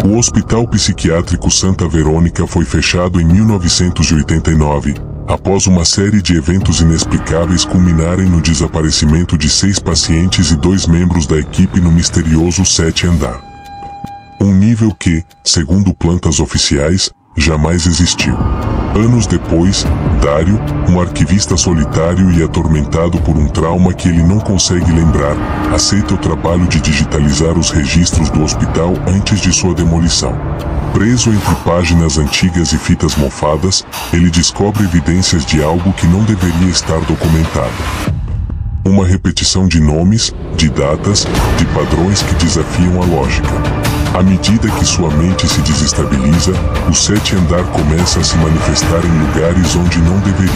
O Hospital Psiquiátrico Santa Verônica foi fechado em 1989, após uma série de eventos inexplicáveis culminarem no desaparecimento de 6 pacientes e 2 membros da equipe no misterioso 7º andar. Um nível que, segundo plantas oficiais, jamais existiu. Anos depois, Dário, um arquivista solitário e atormentado por um trauma que ele não consegue lembrar, aceita o trabalho de digitalizar os registros do hospital antes de sua demolição. Preso entre páginas antigas e fitas mofadas, ele descobre evidências de algo que não deveria estar documentado. Uma repetição de nomes, de datas, de padrões que desafiam a lógica. À medida que sua mente se desestabiliza, o 7º andar começa a se manifestar em lugares onde não deveria.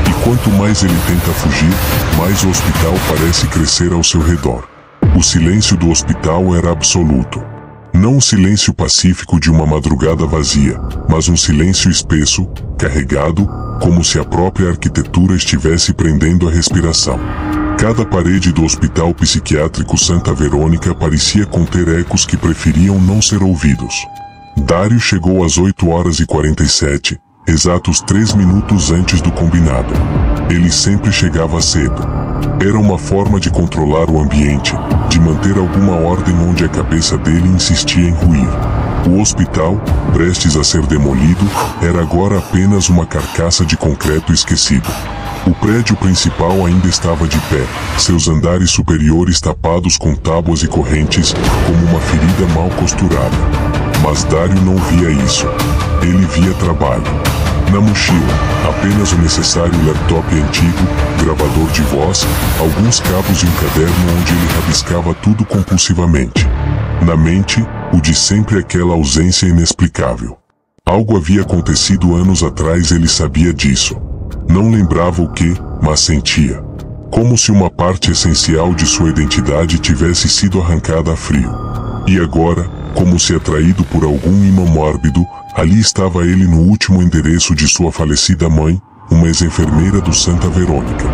E quanto mais ele tenta fugir, mais o hospital parece crescer ao seu redor. O silêncio do hospital era absoluto. Não um silêncio pacífico de uma madrugada vazia, mas um silêncio espesso, carregado, como se a própria arquitetura estivesse prendendo a respiração. Cada parede do Hospital Psiquiátrico Santa Verônica parecia conter ecos que preferiam não ser ouvidos. Dário chegou às 8h47, exatos 3 minutos antes do combinado. Ele sempre chegava cedo. Era uma forma de controlar o ambiente, de manter alguma ordem onde a cabeça dele insistia em ruir. O hospital, prestes a ser demolido, era agora apenas uma carcaça de concreto esquecido. O prédio principal ainda estava de pé, seus andares superiores tapados com tábuas e correntes, como uma ferida mal costurada. Mas Dário não via isso. Ele via trabalho. Na mochila, apenas o necessário laptop antigo, gravador de voz, alguns cabos e um caderno onde ele rabiscava tudo compulsivamente. Na mente, o de sempre aquela ausência inexplicável. Algo havia acontecido anos atrás, ele sabia disso. Não lembrava o que, mas sentia. Como se uma parte essencial de sua identidade tivesse sido arrancada a frio. E agora, como se atraído por algum imã mórbido, ali estava ele no último endereço de sua falecida mãe, uma ex-enfermeira do Santa Verônica.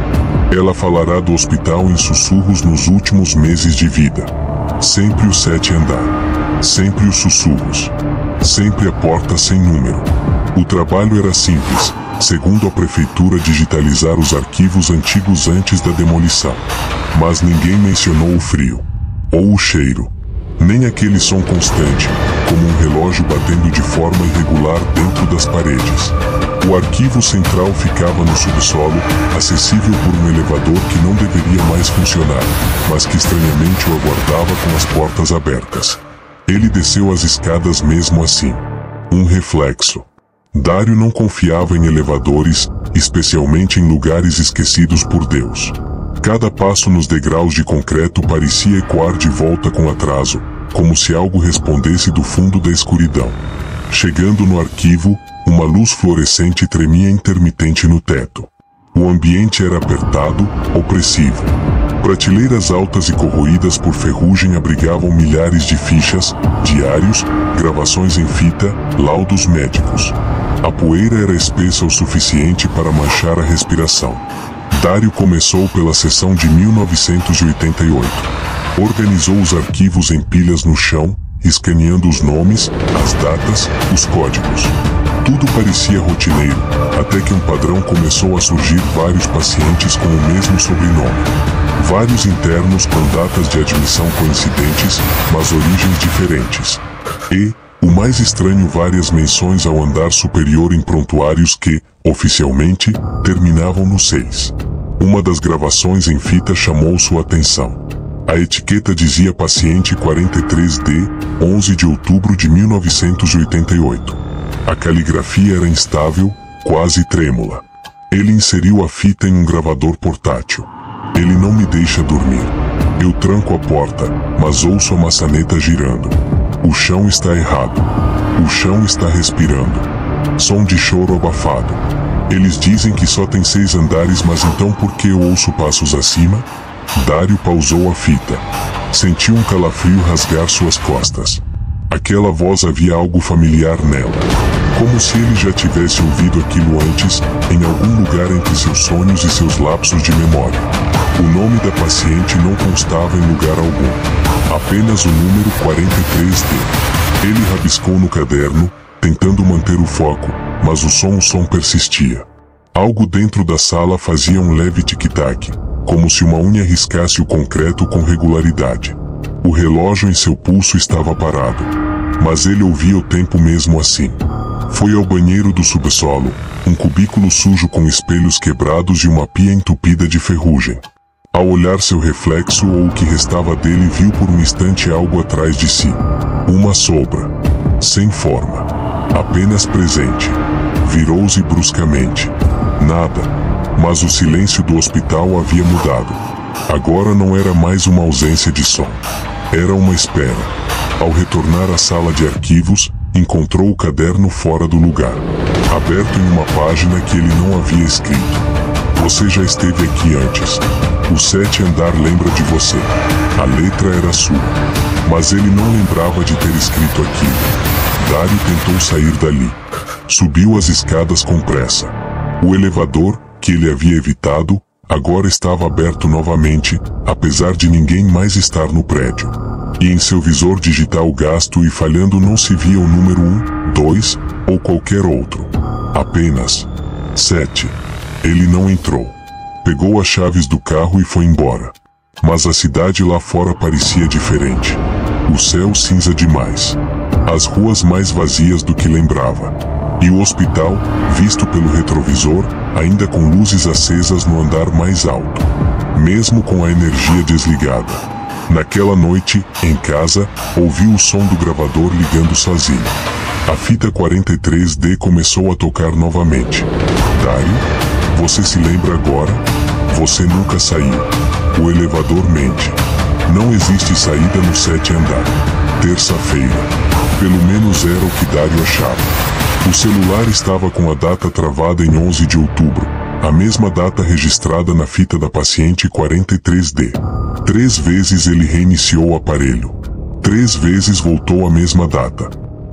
Ela falará do hospital em sussurros nos últimos meses de vida. Sempre o 7º andar. Sempre os sussurros. Sempre a porta sem número. O trabalho era simples, segundo a prefeitura, digitalizar os arquivos antigos antes da demolição. Mas ninguém mencionou o frio. Ou o cheiro. Nem aquele som constante, como um relógio batendo de forma irregular dentro das paredes. O arquivo central ficava no subsolo, acessível por um elevador que não deveria mais funcionar, mas que estranhamente o aguardava com as portas abertas. Ele desceu as escadas mesmo assim. Um reflexo. Dário não confiava em elevadores, especialmente em lugares esquecidos por Deus. Cada passo nos degraus de concreto parecia ecoar de volta com atraso, como se algo respondesse do fundo da escuridão. Chegando no arquivo, uma luz fluorescente tremia intermitente no teto. O ambiente era apertado, opressivo. Prateleiras altas e corroídas por ferrugem abrigavam milhares de fichas, diários, gravações em fita, laudos médicos. A poeira era espessa o suficiente para manchar a respiração. Dário começou pela seção de 1988. Organizou os arquivos em pilhas no chão, escaneando os nomes, as datas, os códigos. Tudo parecia rotineiro, até que um padrão começou a surgir: vários pacientes com o mesmo sobrenome. Vários internos com datas de admissão coincidentes, mas origens diferentes. E, o mais estranho, várias menções ao andar superior em prontuários que, oficialmente, terminavam no 6. Uma das gravações em fita chamou sua atenção. A etiqueta dizia paciente 43D, 11 de outubro de 1988. A caligrafia era instável, quase trêmula. Ele inseriu a fita em um gravador portátil. Ele não me deixa dormir. Eu tranco a porta, mas ouço a maçaneta girando. O chão está errado. O chão está respirando. Som de choro abafado. Eles dizem que só tem 6 andares, mas então por que eu ouço passos acima? Dário pausou a fita. Sentiu um calafrio rasgar suas costas. Aquela voz, havia algo familiar nela. Como se ele já tivesse ouvido aquilo antes, em algum lugar entre seus sonhos e seus lapsos de memória. O nome da paciente não constava em lugar algum. Apenas o número 43D. Ele rabiscou no caderno, tentando manter o foco, mas o som persistia. Algo dentro da sala fazia um leve tic-tac, como se uma unha riscasse o concreto com regularidade. O relógio em seu pulso estava parado, mas ele ouvia o tempo mesmo assim. Foi ao banheiro do subsolo, um cubículo sujo com espelhos quebrados e uma pia entupida de ferrugem. Ao olhar seu reflexo ou o que restava dele, viu por um instante algo atrás de si. Uma sombra. Sem forma. Apenas presente. Virou-se bruscamente. Nada. Mas o silêncio do hospital havia mudado. Agora não era mais uma ausência de som. Era uma espera. Ao retornar à sala de arquivos, encontrou o caderno fora do lugar, aberto em uma página que ele não havia escrito. Você já esteve aqui antes. O 7º andar lembra de você. A letra era sua. Mas ele não lembrava de ter escrito aquilo. Dario tentou sair dali. Subiu as escadas com pressa. O elevador, que ele havia evitado, agora estava aberto novamente, apesar de ninguém mais estar no prédio. E em seu visor digital gasto e falhando não se via o número 1, 2 ou qualquer outro. Apenas 7. Ele não entrou. Pegou as chaves do carro e foi embora. Mas a cidade lá fora parecia diferente. O céu cinza demais. As ruas mais vazias do que lembrava. E o hospital, visto pelo retrovisor, ainda com luzes acesas no andar mais alto. Mesmo com a energia desligada. Naquela noite, em casa, ouviu o som do gravador ligando sozinho. A fita 43D começou a tocar novamente. Dario? Você se lembra agora? Você nunca saiu. O elevador mente. Não existe saída no 7º andar. Terça-feira. Pelo menos era o que Dario achava. O celular estava com a data travada em 11 de outubro. A mesma data registrada na fita da paciente 43D. 3 vezes ele reiniciou o aparelho. 3 vezes voltou à mesma data.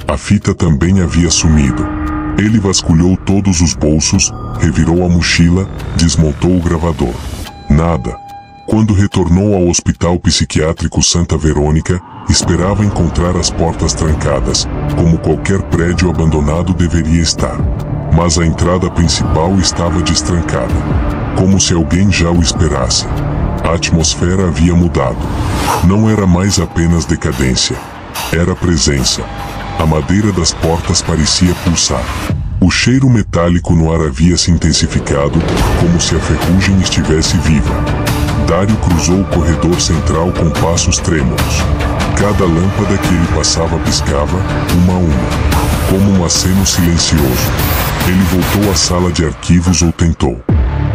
A fita também havia sumido. Ele vasculhou todos os bolsos, revirou a mochila, desmontou o gravador. Nada. Quando retornou ao Hospital Psiquiátrico Santa Verônica, esperava encontrar as portas trancadas, como qualquer prédio abandonado deveria estar. Mas a entrada principal estava destrancada, como se alguém já o esperasse. A atmosfera havia mudado. Não era mais apenas decadência. Era presença. A madeira das portas parecia pulsar. O cheiro metálico no ar havia se intensificado, como se a ferrugem estivesse viva. Dario cruzou o corredor central com passos trêmulos. Cada lâmpada que ele passava piscava, uma a uma, como um aceno silencioso. Ele voltou à sala de arquivos ou tentou.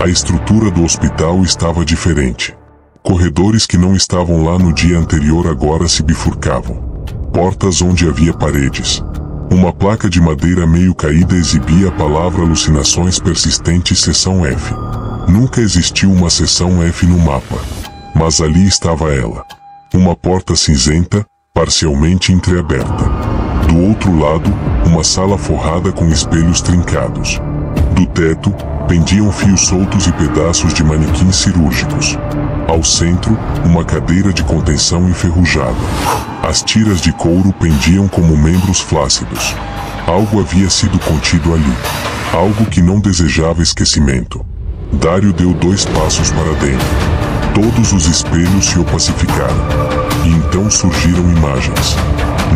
A estrutura do hospital estava diferente. Corredores que não estavam lá no dia anterior agora se bifurcavam. Portas onde havia paredes. Uma placa de madeira meio caída exibia a palavra Alucinações Persistentes Seção F. Nunca existiu uma seção F no mapa. Mas ali estava ela. Uma porta cinzenta, parcialmente entreaberta. Do outro lado, uma sala forrada com espelhos trincados. Do teto, pendiam fios soltos e pedaços de manequins cirúrgicos. Ao centro, uma cadeira de contenção enferrujada. As tiras de couro pendiam como membros flácidos. Algo havia sido contido ali. Algo que não desejava esquecimento. Dario deu 2 passos para dentro. Todos os espelhos se opacificaram. E então surgiram imagens.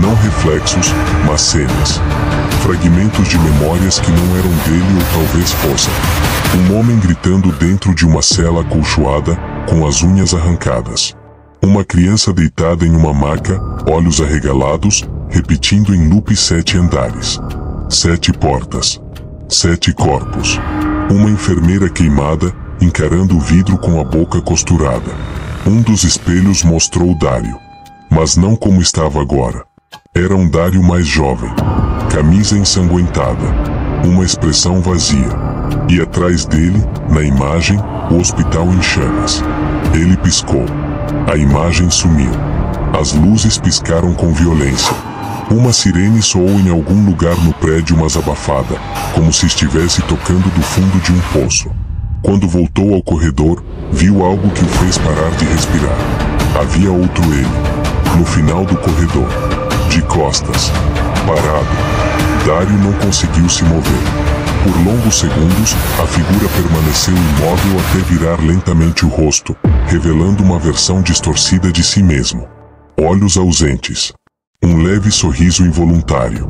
Não reflexos, mas cenas. Fragmentos de memórias que não eram dele ou talvez fossem. Um homem gritando dentro de uma cela acolchoada, com as unhas arrancadas. Uma criança deitada em uma maca, olhos arregalados, repetindo em loop 7 andares. 7 portas. 7 corpos. Uma enfermeira queimada, encarando o vidro com a boca costurada. Um dos espelhos mostrou Dario. Mas não como estava agora. Era um Dario mais jovem. Camisa ensanguentada. Uma expressão vazia. E atrás dele, na imagem, o hospital em chamas. Ele piscou. A imagem sumiu. As luzes piscaram com violência. Uma sirene soou em algum lugar no prédio, mas abafada, como se estivesse tocando do fundo de um poço. Quando voltou ao corredor, viu algo que o fez parar de respirar. Havia outro ele. No final do corredor. De costas. Parado. Dario não conseguiu se mover. Por longos segundos, a figura permaneceu imóvel até virar lentamente o rosto, revelando uma versão distorcida de si mesmo. Olhos ausentes. Um leve sorriso involuntário.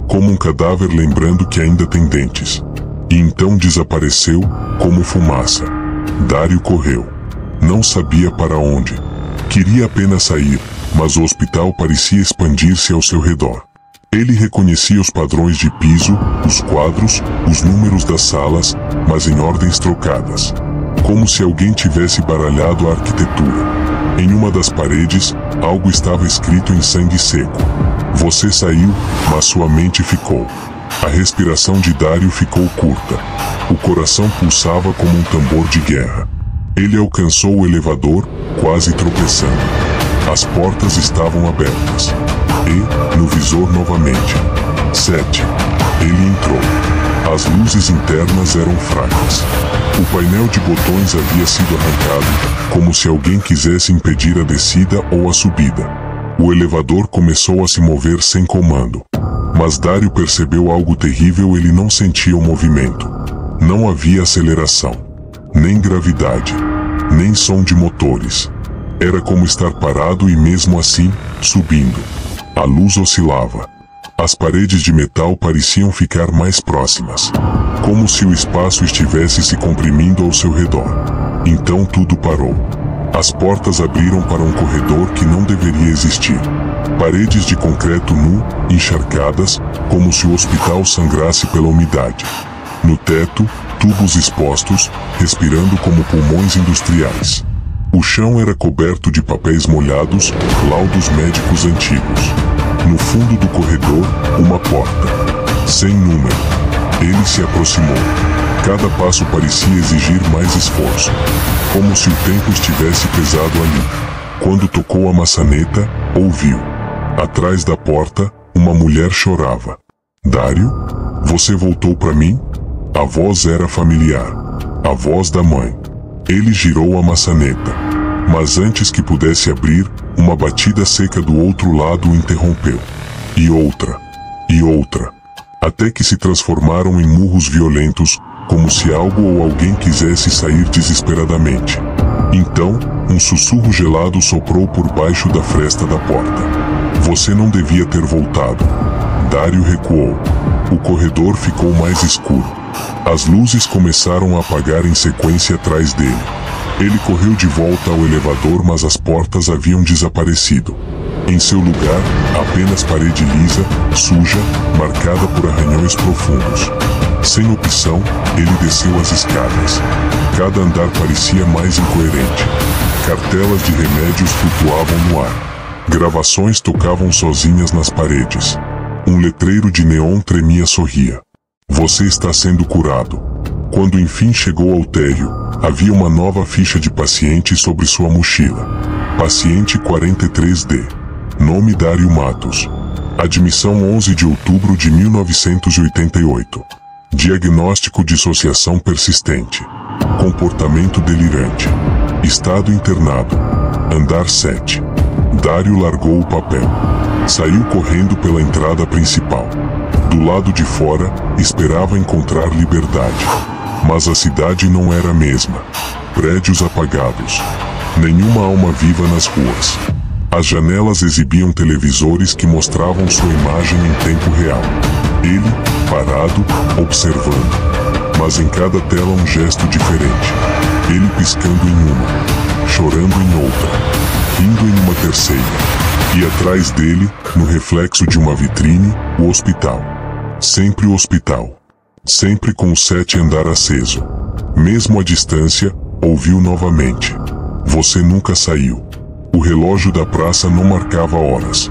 Como um cadáver lembrando que ainda tem dentes. E então desapareceu, como fumaça. Dario correu. Não sabia para onde. Queria apenas sair, mas o hospital parecia expandir-se ao seu redor. Ele reconhecia os padrões de piso, os quadros, os números das salas, mas em ordens trocadas. Como se alguém tivesse baralhado a arquitetura. Em uma das paredes, algo estava escrito em sangue seco. Você saiu, mas sua mente ficou. A respiração de Dario ficou curta. O coração pulsava como um tambor de guerra. Ele alcançou o elevador, quase tropeçando. As portas estavam abertas. E, no visor novamente. 7. Ele entrou. As luzes internas eram fracas. O painel de botões havia sido arrancado, como se alguém quisesse impedir a descida ou a subida. O elevador começou a se mover sem comando. Mas Dario percebeu algo terrível. Ele não sentia o movimento. Não havia aceleração. Nem gravidade. Nem som de motores. Era como estar parado e mesmo assim, subindo. A luz oscilava. As paredes de metal pareciam ficar mais próximas. Como se o espaço estivesse se comprimindo ao seu redor. Então tudo parou. As portas abriram para um corredor que não deveria existir. Paredes de concreto nu, encharcadas, como se o hospital sangrasse pela umidade. No teto, tubos expostos, respirando como pulmões industriais. O chão era coberto de papéis molhados, laudos médicos antigos. No fundo do corredor, uma porta. Sem número. Ele se aproximou. Cada passo parecia exigir mais esforço. Como se o tempo estivesse pesado ali. Quando tocou a maçaneta, ouviu. Atrás da porta, uma mulher chorava. Dario? Você voltou para mim? A voz era familiar. A voz da mãe. Ele girou a maçaneta. Mas antes que pudesse abrir, uma batida seca do outro lado o interrompeu. E outra. E outra. Até que se transformaram em murros violentos, como se algo ou alguém quisesse sair desesperadamente. Então, um sussurro gelado soprou por baixo da fresta da porta. Você não devia ter voltado. Dario recuou. O corredor ficou mais escuro. As luzes começaram a apagar em sequência atrás dele. Ele correu de volta ao elevador, mas as portas haviam desaparecido. Em seu lugar, apenas parede lisa, suja, marcada por arranhões profundos. Sem opção, ele desceu as escadas. Cada andar parecia mais incoerente. Cartelas de remédios flutuavam no ar. Gravações tocavam sozinhas nas paredes. Um letreiro de neon tremia sorria. Você está sendo curado. Quando enfim chegou ao térreo, havia uma nova ficha de paciente sobre sua mochila. Paciente 43D. Nome Dario Matos. Admissão 11 de outubro de 1988. Diagnóstico dissociação persistente. Comportamento delirante. Estado internado. Andar 7. Dario largou o papel. Saiu correndo pela entrada principal. Do lado de fora, esperava encontrar liberdade. Mas a cidade não era a mesma. Prédios apagados. Nenhuma alma viva nas ruas. As janelas exibiam televisores que mostravam sua imagem em tempo real. Ele, parado, observando. Mas em cada tela um gesto diferente. Ele piscando em uma, chorando em outra, rindo em uma terceira. E atrás dele, no reflexo de uma vitrine, o hospital. Sempre o hospital. Sempre com o 7 andar aceso. Mesmo à distância, ouviu novamente. Você nunca saiu. O relógio da praça não marcava horas.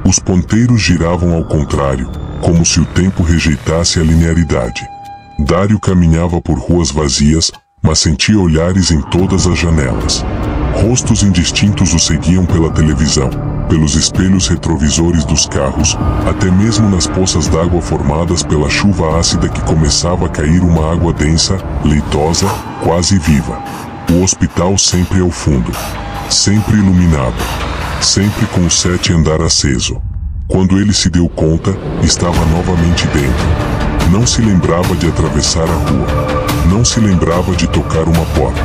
Os ponteiros giravam ao contrário, como se o tempo rejeitasse a linearidade. Dario caminhava por ruas vazias, mas sentia olhares em todas as janelas. Rostos indistintos o seguiam pela televisão, pelos espelhos retrovisores dos carros, até mesmo nas poças d'água formadas pela chuva ácida que começava a cair, uma água densa, leitosa, quase viva. O hospital sempre ao fundo. Sempre iluminado. Sempre com o 7 andar aceso. Quando ele se deu conta, estava novamente dentro. Não se lembrava de atravessar a rua. Não se lembrava de tocar uma porta.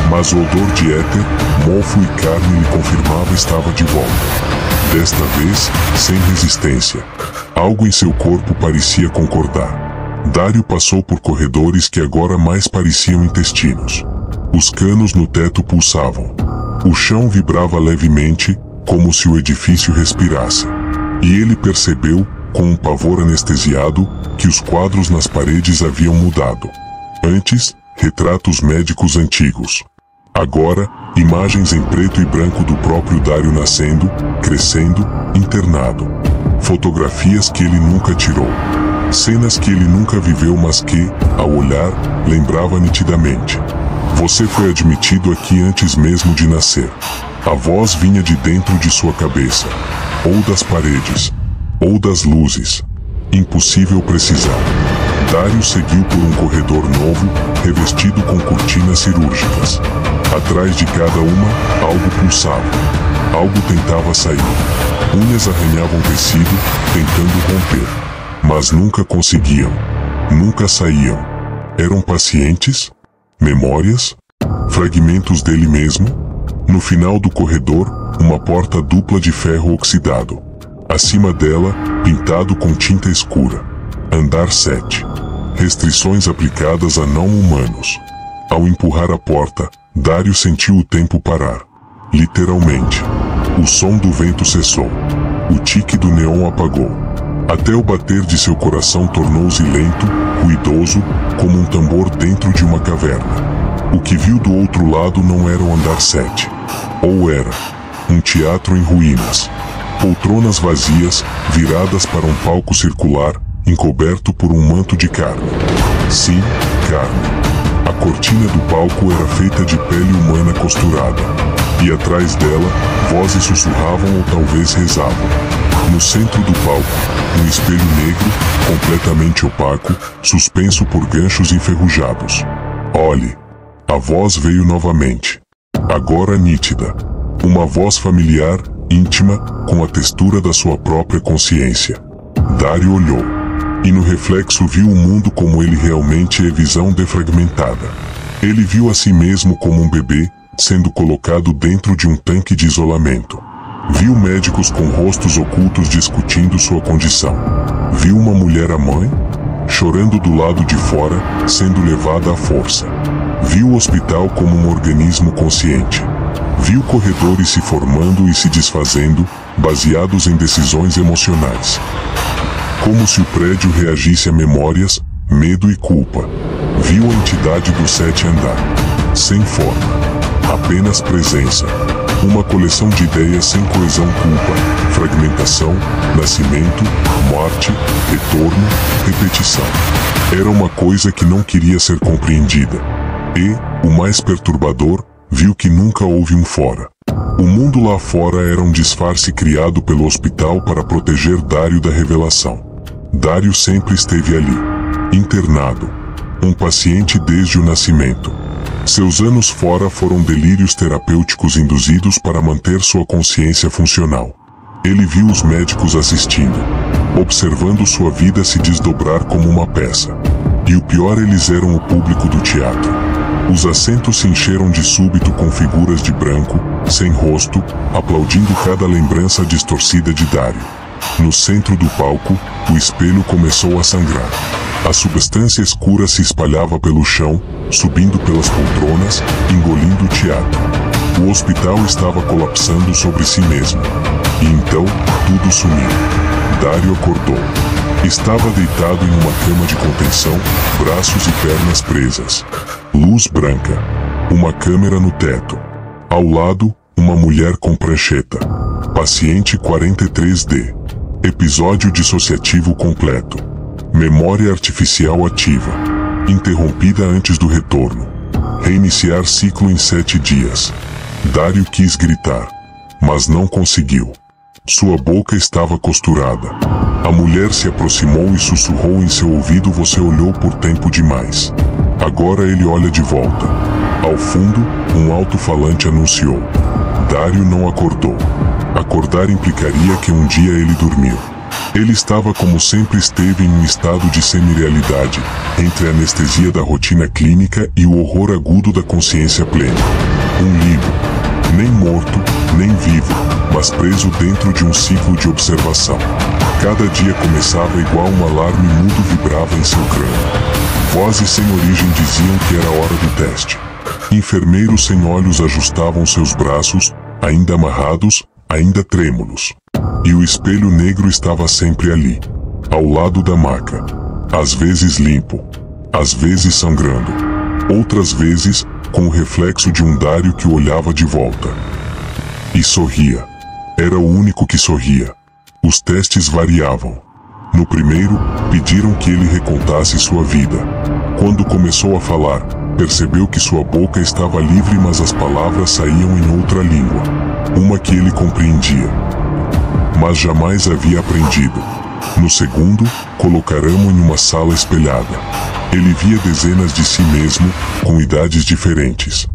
Mas o odor de éter, mofo e carne lhe confirmava estava de volta. Desta vez, sem resistência. Algo em seu corpo parecia concordar. Dario passou por corredores que agora mais pareciam intestinos. Os canos no teto pulsavam. O chão vibrava levemente, como se o edifício respirasse. E ele percebeu, com um pavor anestesiado, que os quadros nas paredes haviam mudado. Antes, retratos médicos antigos. Agora, imagens em preto e branco do próprio Dario nascendo, crescendo, internado. Fotografias que ele nunca tirou. Cenas que ele nunca viveu, mas que, ao olhar, lembrava nitidamente. Você foi admitido aqui antes mesmo de nascer. A voz vinha de dentro de sua cabeça. Ou das paredes. Ou das luzes. Impossível precisar. Dario seguiu por um corredor novo, revestido com cortinas cirúrgicas. Atrás de cada uma, algo pulsava. Algo tentava sair. Unhas arranhavam tecido, tentando romper. Mas nunca conseguiam. Nunca saíam. Eram pacientes? Memórias? Fragmentos dele mesmo? No final do corredor, uma porta dupla de ferro oxidado. Acima dela, pintado com tinta escura. Andar 7. Restrições aplicadas a não-humanos. Ao empurrar a porta, Dario sentiu o tempo parar. Literalmente. O som do vento cessou. O tique do neon apagou. Até o bater de seu coração tornou-se lento, ruidoso, como um tambor dentro de uma caverna. O que viu do outro lado não era o andar 7. Ou era um teatro em ruínas. Poltronas vazias, viradas para um palco circular, encoberto por um manto de carne. Sim, carne. A cortina do palco era feita de pele humana costurada. E atrás dela, vozes sussurravam ou talvez rezavam. No centro do palco, um espelho negro, completamente opaco, suspenso por ganchos enferrujados. Olhe. A voz veio novamente. Agora nítida. Uma voz familiar, íntima, com a textura da sua própria consciência. Dario olhou. E no reflexo viu o mundo como ele realmente é, visão defragmentada. Ele viu a si mesmo como um bebê, sendo colocado dentro de um tanque de isolamento. Viu médicos com rostos ocultos discutindo sua condição. Viu uma mulher, a mãe, chorando do lado de fora, sendo levada à força. Viu o hospital como um organismo consciente. Viu corredores se formando e se desfazendo, baseados em decisões emocionais. Como se o prédio reagisse a memórias, medo e culpa. Viu a entidade do 7 andar. Sem forma. Apenas presença. Uma coleção de ideias sem coesão, culpa, fragmentação, nascimento, morte, retorno, repetição. Era uma coisa que não queria ser compreendida. E, o mais perturbador, viu que nunca houve um fora. O mundo lá fora era um disfarce criado pelo hospital para proteger Dario da revelação. Dario sempre esteve ali. Internado. Um paciente desde o nascimento. Seus anos fora foram delírios terapêuticos induzidos para manter sua consciência funcional. Ele viu os médicos assistindo, observando sua vida se desdobrar como uma peça. E o pior, eles eram o público do teatro. Os assentos se encheram de súbito com figuras de branco, sem rosto, aplaudindo cada lembrança distorcida de Dario. No centro do palco, o espelho começou a sangrar. A substância escura se espalhava pelo chão, subindo pelas poltronas, engolindo o teatro. O hospital estava colapsando sobre si mesmo. E então, tudo sumiu. Dario acordou. Estava deitado em uma cama de contenção, braços e pernas presas. Luz branca. Uma câmera no teto. Ao lado, uma mulher com prancheta. Paciente 43D. Episódio dissociativo completo. Memória artificial ativa. Interrompida antes do retorno. Reiniciar ciclo em 7 dias. Dario quis gritar, mas não conseguiu. Sua boca estava costurada. A mulher se aproximou e sussurrou em seu ouvido: você olhou por tempo demais. Agora ele olha de volta. Ao fundo, um alto-falante anunciou. Dario não acordou. Acordar implicaria que um dia ele dormiu. Ele estava como sempre esteve em um estado de semi-realidade, entre a anestesia da rotina clínica e o horror agudo da consciência plena. Um limbo, nem morto, nem vivo, mas preso dentro de um ciclo de observação. Cada dia começava igual um alarme mudo vibrava em seu crânio. Vozes sem origem diziam que era hora do teste. Enfermeiros sem olhos ajustavam seus braços, ainda amarrados, ainda trêmulos. E o espelho negro estava sempre ali, ao lado da maca. Às vezes limpo, às vezes sangrando. Outras vezes, com o reflexo de um Dário que o olhava de volta. E sorria. Era o único que sorria. Os testes variavam. No primeiro, pediram que ele recontasse sua vida. Quando começou a falar, percebeu que sua boca estava livre, mas as palavras saíam em outra língua. Uma que ele compreendia, mas jamais havia aprendido. No segundo, colocaram-o em uma sala espelhada. Ele via dezenas de si mesmo, com idades diferentes.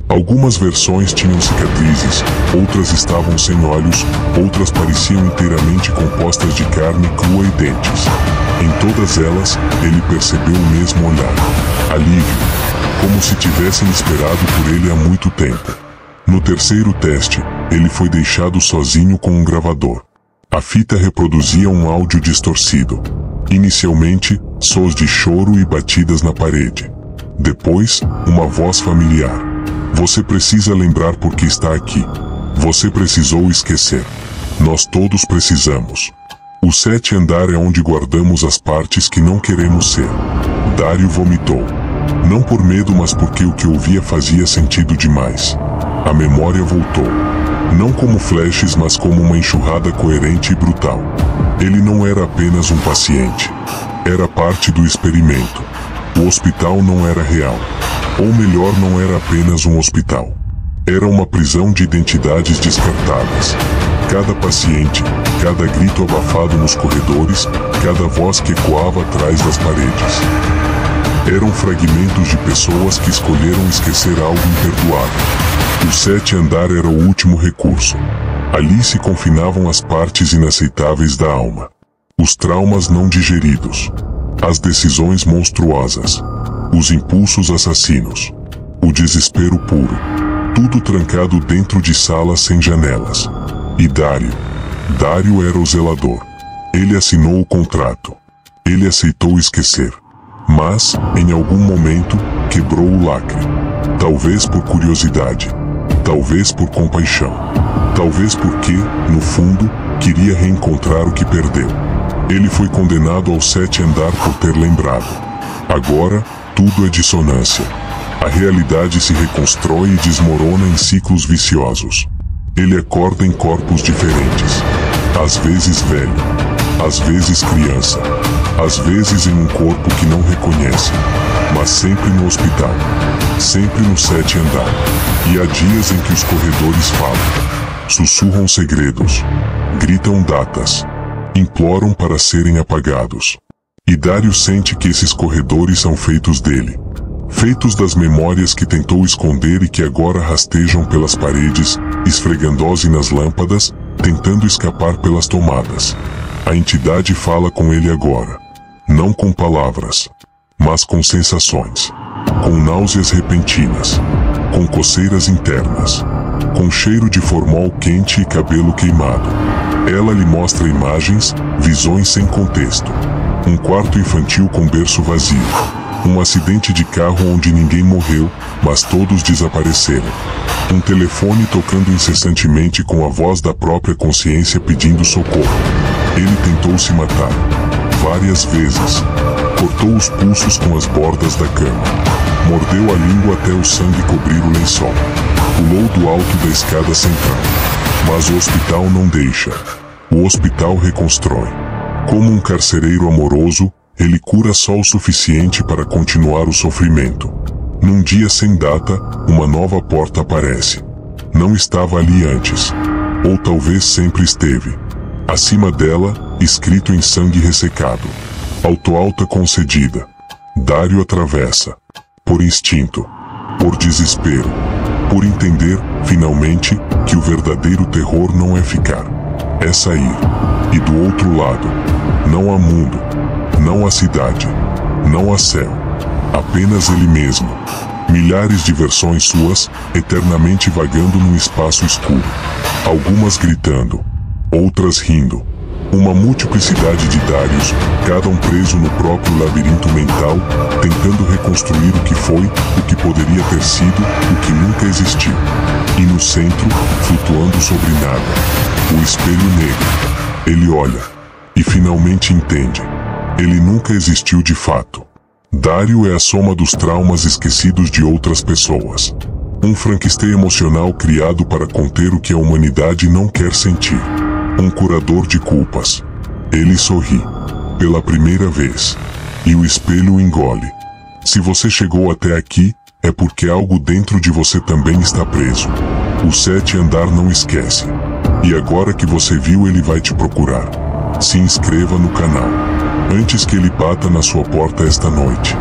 Algumas versões tinham cicatrizes, outras estavam sem olhos, outras pareciam inteiramente compostas de carne crua e dentes. Em todas elas, ele percebeu o mesmo olhar. Alívio, como se tivessem esperado por ele há muito tempo. No terceiro teste, ele foi deixado sozinho com um gravador. A fita reproduzia um áudio distorcido. Inicialmente, sons de choro e batidas na parede. Depois, uma voz familiar. Você precisa lembrar por que está aqui. Você precisou esquecer. Nós todos precisamos. O 7º andar é onde guardamos as partes que não queremos ser. Dário vomitou. Não por medo, mas porque o que ouvia fazia sentido demais. A memória voltou. Não como flashes, mas como uma enxurrada coerente e brutal. Ele não era apenas um paciente. Era parte do experimento. O hospital não era real. Ou melhor, não era apenas um hospital. Era uma prisão de identidades descartadas. Cada paciente, cada grito abafado nos corredores, cada voz que ecoava atrás das paredes. Eram fragmentos de pessoas que escolheram esquecer algo imperdoável. O 7º andar era o último recurso. Ali se confinavam as partes inaceitáveis da alma. Os traumas não digeridos. As decisões monstruosas. Os impulsos assassinos. O desespero puro. Tudo trancado dentro de salas sem janelas. E Dário era o zelador. Ele assinou o contrato. Ele aceitou esquecer. Mas, em algum momento, quebrou o lacre. Talvez por curiosidade. Talvez por compaixão. Talvez porque, no fundo, queria reencontrar o que perdeu. Ele foi condenado ao 7º andar por ter lembrado. Agora, tudo é dissonância. A realidade se reconstrói e desmorona em ciclos viciosos. Ele acorda em corpos diferentes. Às vezes velho. Às vezes criança. Às vezes em um corpo que não reconhece. Mas sempre no hospital. Sempre no 7º andar. E há dias em que os corredores falam. Sussurram segredos. Gritam datas. Imploram para serem apagados. E Dário sente que esses corredores são feitos dele. Feitos das memórias que tentou esconder e que agora rastejam pelas paredes, esfregando-se nas lâmpadas, tentando escapar pelas tomadas. A entidade fala com ele agora. Não com palavras, mas com sensações. Com náuseas repentinas. Com coceiras internas. Com cheiro de formol quente e cabelo queimado. Ela lhe mostra imagens, visões sem contexto. Um quarto infantil com berço vazio. Um acidente de carro onde ninguém morreu, mas todos desapareceram. Um telefone tocando incessantemente com a voz da própria consciência pedindo socorro. Ele tentou se matar. Várias vezes. Cortou os pulsos com as bordas da cama. Mordeu a língua até o sangue cobrir o lençol. Pulou do alto da escada central. Mas o hospital não deixa. O hospital reconstrói. Como um carcereiro amoroso, ele cura só o suficiente para continuar o sofrimento. Num dia sem data, uma nova porta aparece. Não estava ali antes. Ou talvez sempre esteve. Acima dela, escrito em sangue ressecado. Autoalta concedida. Dário atravessa. Por instinto. Por desespero. por entender, finalmente, que o verdadeiro terror não é ficar, é sair. E do outro lado, não há mundo, não há cidade, não há céu, apenas ele mesmo. Milhares de versões suas, eternamente vagando num espaço escuro. Algumas gritando, outras rindo. Uma multiplicidade de Dários, cada um preso no próprio labirinto mental, tentando reconstruir o que foi, o que poderia ter sido, o que nunca existiu. E no centro, flutuando sobre nada, o espelho negro. Ele olha, e finalmente entende. Ele nunca existiu de fato. Dário é a soma dos traumas esquecidos de outras pessoas. Um Frankenstein emocional criado para conter o que a humanidade não quer sentir. Um curador de culpas. Ele sorri. Pela primeira vez. E o espelho o engole. Se você chegou até aqui, é porque algo dentro de você também está preso. O 7 andar não esquece. E agora que você viu, ele vai te procurar. Se inscreva no canal antes que ele bata na sua porta esta noite.